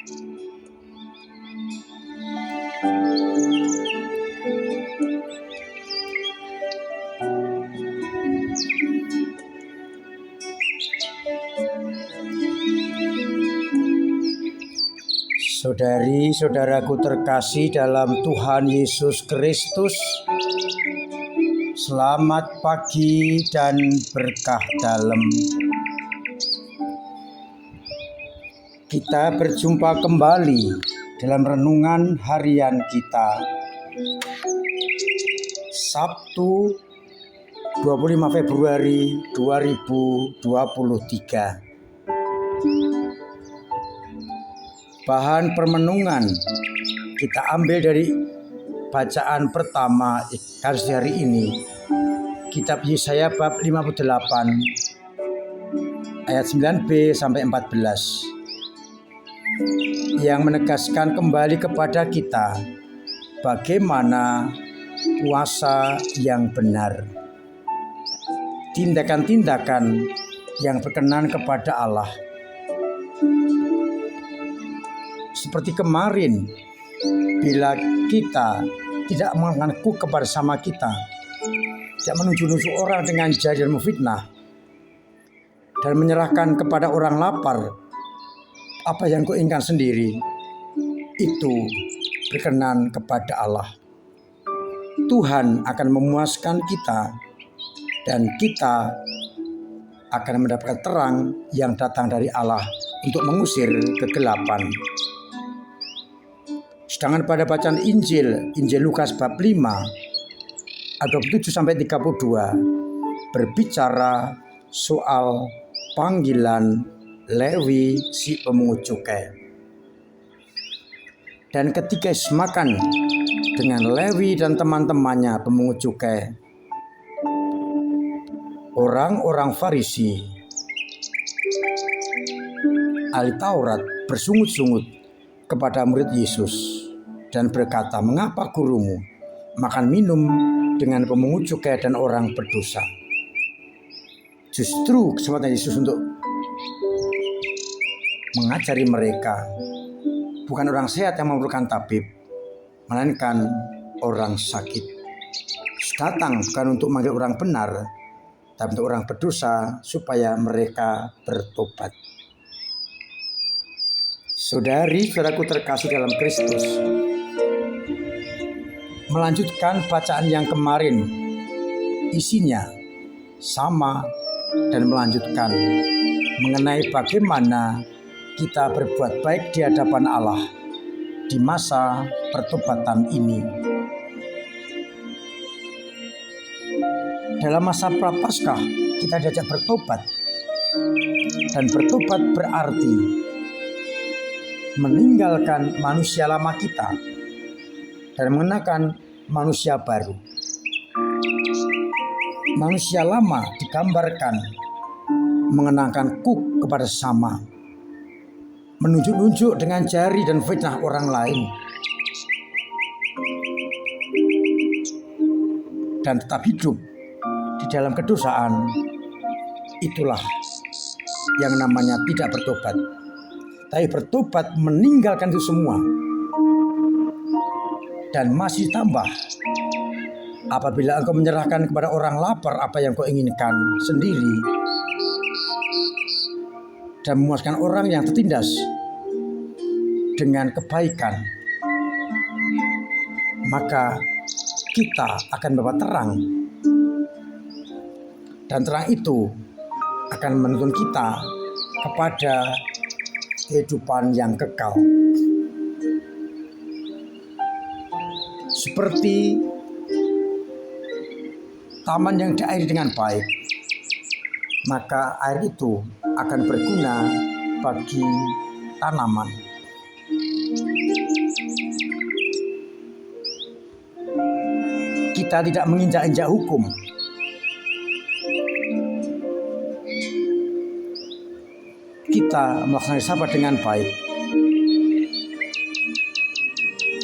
Saudari-saudaraku terkasih dalam Tuhan Yesus Kristus, selamat pagi dan berkah dalam. Kita berjumpa kembali dalam renungan harian kita, Sabtu 25 Februari 2023. Bahan permenungan kita ambil dari bacaan pertama hari ini, Kitab Yesaya bab 58 ayat 9b sampai 14, yang menegaskan kembali kepada kita bagaimana puasa yang benar, tindakan-tindakan yang berkenan kepada Allah. Seperti kemarin, bila kita tidak mengaku kepada sama kita, tidak menunjuk-nunjuk orang dengan jari dan memfitnah, dan menyerahkan kepada orang lapar apa yang kau inginkan sendiri, itu berkenan kepada Allah. Tuhan akan memuaskan kita, dan kita akan mendapatkan terang yang datang dari Allah untuk mengusir kegelapan. Sedangkan pada bacaan Injil Lukas bab 5 ayat 27 sampai 32 berbicara soal panggilan Lewi si pemungut cukai. Dan ketika makan dengan Lewi dan teman-temannya pemungut cukai, orang-orang Farisi, ahli Taurat, bersungut-sungut kepada murid Yesus dan berkata, "Mengapa gurumu makan minum dengan pemungut cukai dan orang berdosa?" Justru kesempatan Yesus untuk mengajari mereka, bukan orang sehat yang memerlukan tabib, melainkan orang sakit. Datang bukan untuk memanggil orang benar, tapi untuk orang berdosa supaya mereka bertobat. Saudari-saudaraku terkasih dalam Kristus, melanjutkan bacaan yang kemarin, isinya sama dan melanjutkan mengenai bagaimana kita berbuat baik di hadapan Allah di masa pertobatan ini. Dalam masa Prapaskah kita diajak bertobat, dan bertobat berarti meninggalkan manusia lama kita dan mengenakan manusia baru. Manusia lama digambarkan mengenakan kuk kepada sesama, menunjuk-nunjuk dengan jari dan fitnah orang lain, dan tetap hidup di dalam kedosaan. Itulah yang namanya tidak bertobat. Tapi bertobat meninggalkan itu semua. Dan masih tambah, apabila engkau menyerahkan kepada orang lapar apa yang kau inginkan sendiri, dan memuaskan orang yang tertindas dengan kebaikan, maka kita akan membawa terang. Dan terang itu akan menuntun kita kepada kehidupan yang kekal. Seperti taman yang diairi dengan baik, maka air itu akan berguna bagi tanaman. Kita tidak menginjak-injak hukum. Kita melaksanakan sahabat dengan baik.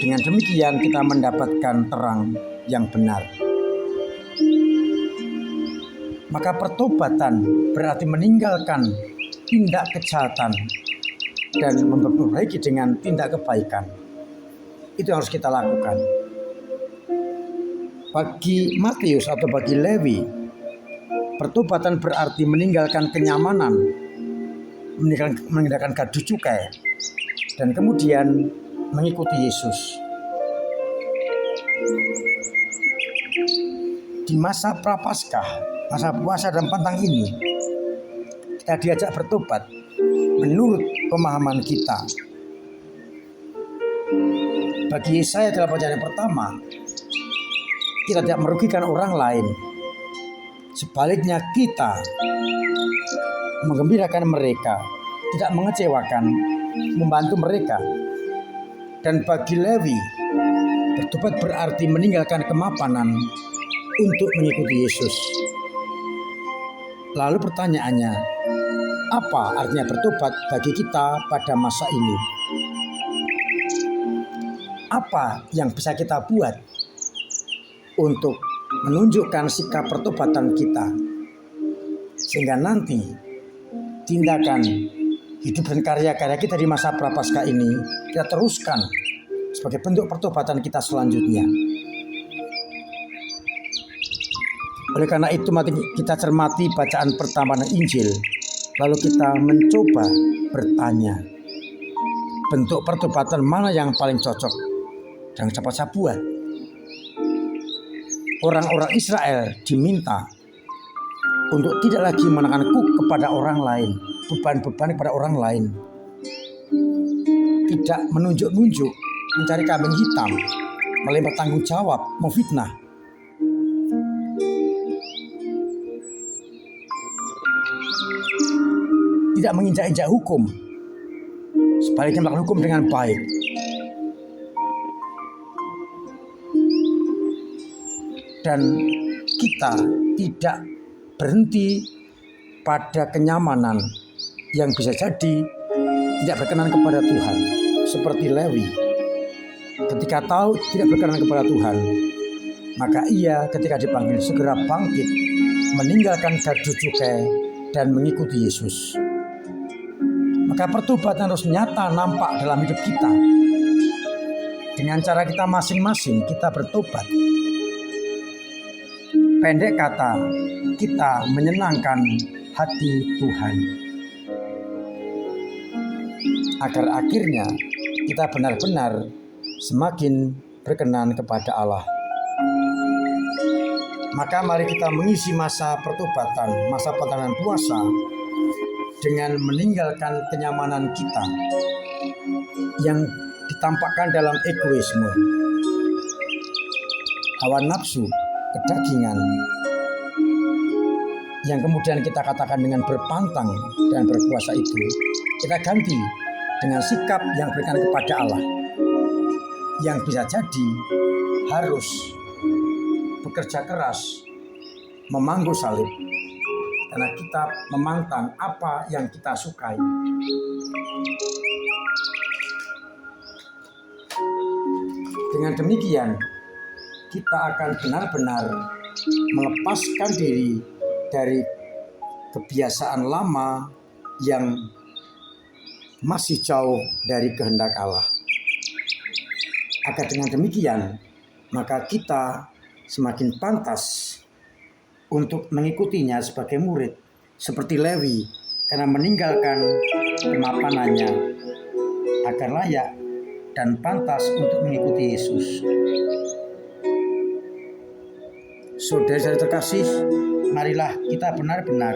Dengan demikian kita mendapatkan terang yang benar. Maka pertobatan berarti meninggalkan tindak kejahatan dan memperbaiki dengan tindak kebaikan. Itu yang harus kita lakukan. Bagi Matius atau bagi Lewi, pertobatan berarti meninggalkan kenyamanan, meninggalkan gaduh cukai, dan kemudian mengikuti Yesus. Di masa prapaskah, masa puasa dan pantang ini, kita diajak bertobat menurut pemahaman kita. Bagi Yesaya dalam bacaan yang pertama, kita tidak merugikan orang lain. Sebaliknya kita menggembirakan mereka, tidak mengecewakan, membantu mereka. Dan bagi Lewi, bertobat berarti meninggalkan kemapanan untuk mengikuti Yesus. Lalu pertanyaannya, apa artinya bertobat bagi kita pada masa ini? Apa yang bisa kita buat untuk menunjukkan sikap pertobatan kita, sehingga nanti tindakan hidup dan karya-karya kita di masa prapaskah ini kita teruskan sebagai bentuk pertobatan kita selanjutnya. Oleh karena itu, mari kita cermati bacaan pertama Injil, lalu kita mencoba bertanya, bentuk pertobatan mana yang paling cocok dan dapat saya buat? Orang-orang Israel diminta untuk tidak lagi menaikkan kepada orang lain, beban-beban kepada orang lain, tidak menunjuk-nunjuk, mencari kambing hitam, melempar tanggung jawab, memfitnah. Tidak menginjak-injak hukum, sebaliknya melakukan hukum dengan baik. Dan kita tidak berhenti pada kenyamanan yang bisa jadi tidak berkenan kepada Tuhan. Seperti Lewi, ketika tahu tidak berkenan kepada Tuhan, maka ia ketika dipanggil segera bangkit, meninggalkan gaduh cukai dan mengikuti Yesus. Maka pertobatan harus nyata nampak dalam hidup kita. Dengan cara kita masing-masing kita bertobat. Pendek kata, kita menyenangkan hati Tuhan. Agar akhirnya kita benar-benar semakin berkenan kepada Allah. Maka mari kita mengisi masa pertobatan, masa pertengahan puasa dengan meninggalkan kenyamanan kita yang ditampakkan dalam egoisme, hawa nafsu, kedagingan, yang kemudian kita katakan dengan berpantang dan berpuasa itu, kita ganti dengan sikap yang berikan kepada Allah, yang bisa jadi harus bekerja keras, memangku salib, karena kita memantang apa yang kita sukai. Dengan demikian, kita akan benar-benar melepaskan diri dari kebiasaan lama yang masih jauh dari kehendak Allah. Agar dengan demikian, maka kita semakin pantas untuk mengikutinya sebagai murid, seperti Lewi, karena meninggalkan kemapanannya agar layak dan pantas untuk mengikuti Yesus. Saudara-saudara terkasih, marilah kita benar-benar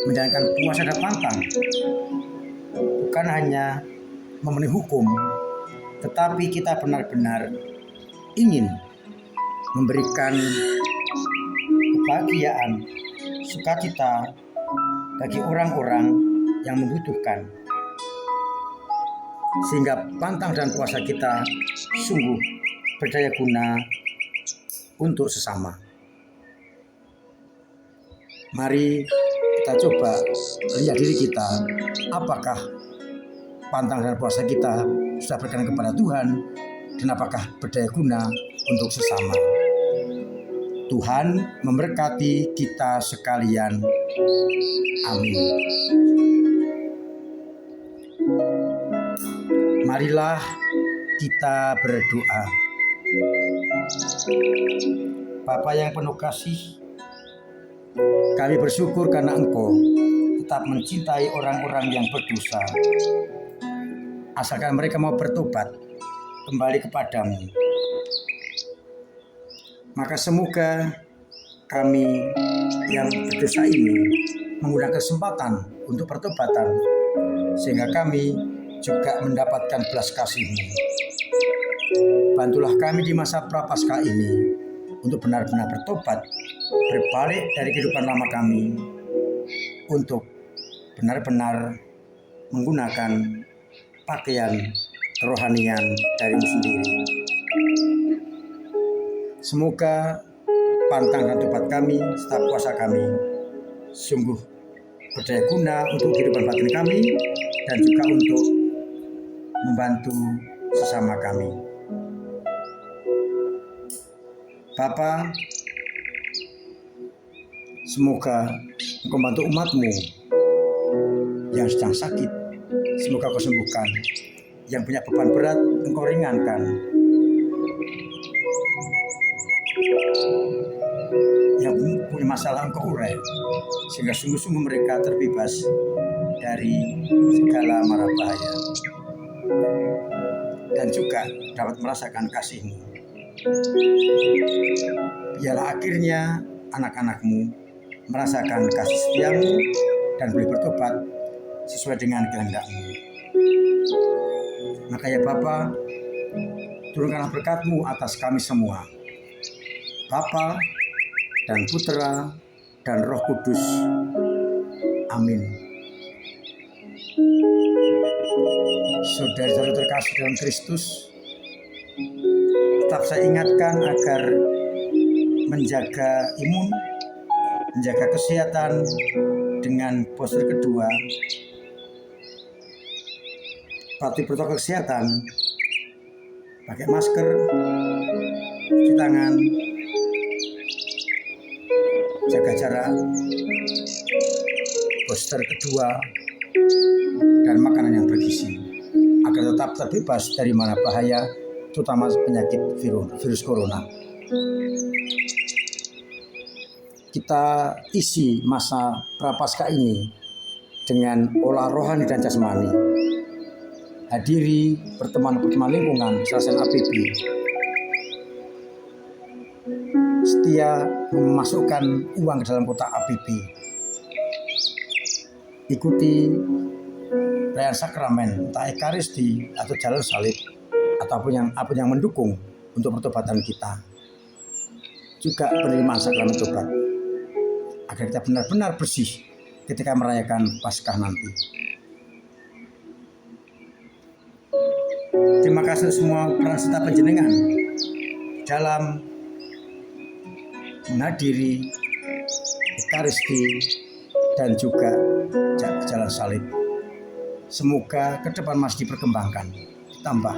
menjalankan puasa dan pantang, bukan hanya memenuhi hukum, tetapi kita benar-benar ingin memberikan kebahagiaan, sukacita bagi orang-orang yang membutuhkan, sehingga pantang dan puasa kita sungguh berdaya guna untuk sesama. Mari kita coba lihat diri kita, apakah pantang dan puasa kita sudah berkenan kepada Tuhan, dan apakah berdaya guna untuk sesama. Tuhan memberkati kita sekalian. Amin. Marilah kita berdoa. Bapa yang penuh kasih, kami bersyukur karena Engkau tetap mencintai orang-orang yang berdosa, asalkan mereka mau bertobat kembali kepadamu. Maka semoga kami yang berdosa ini menggunakan kesempatan untuk pertobatan, sehingga kami juga mendapatkan belas kasih-Mu. Bantulah kami di masa prapaskah ini untuk benar-benar bertobat, berbalik dari kehidupan lama kami, untuk benar-benar menggunakan pakaian kerohanian dari-Mu sendiri. Semoga pantang dan tobat kami serta puasa kami sungguh berdaya guna untuk kehidupan batin kami dan juga untuk membantu sesama kami. Bapa, semoga Engkau membantu umat-Mu yang sedang sakit, semoga Kau sembuhkan. Yang punya beban berat, Engkau ringankan. Yang punya masalah, Engkau urai, sehingga sungguh-sungguh mereka terbebas dari segala mara bahaya dan juga dapat merasakan kasih-Mu. Biarlah akhirnya anak-anak-Mu merasakan kasih setia-Mu dan boleh bertobat sesuai dengan kehendak-Mu. Maka ya Bapa, turunkanlah berkat-Mu atas kami semua, Bapa dan Putera dan Roh Kudus. Amin. Saudara-saudara terkasih dalam Kristus, tetap saya ingatkan agar menjaga imun, menjaga kesehatan dengan postur kedua, patuhi protokol kesehatan, pakai masker, cuci tangan, jaga jarak, booster kedua, dan makanan yang bergizi, agar tetap terbebas dari mara bahaya, terutama penyakit virus corona. Kita isi masa prapaskah ini dengan olah rohani dan jasmani. Hadiri pertemuan-pertemuan lingkungan Salesian APB. Setia memasukkan uang ke dalam kotak APB. Ikuti perayaan sakramen, entah ekaristi atau jalur salib, ataupun apapun yang mendukung untuk pertobatan kita. Juga penerimaan sakramen tobat, agar kita benar-benar bersih ketika merayakan Paskah nanti. Terima kasih semua peran serta panjenengan dalam menghadiri ekaristi dan juga jalan salib. Semoga ke depan masih diperkembangkan, ditambah,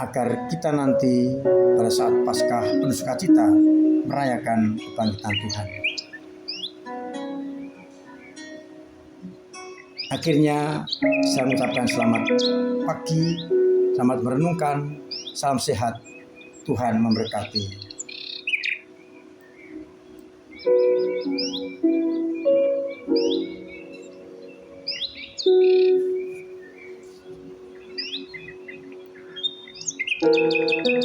agar kita nanti pada saat Paskah penuh sukacita merayakan kebangkitan Tuhan. Akhirnya saya mengucapkan selamat pagi, selamat merenungkan, salam sehat, Tuhan memberkati. Thank you.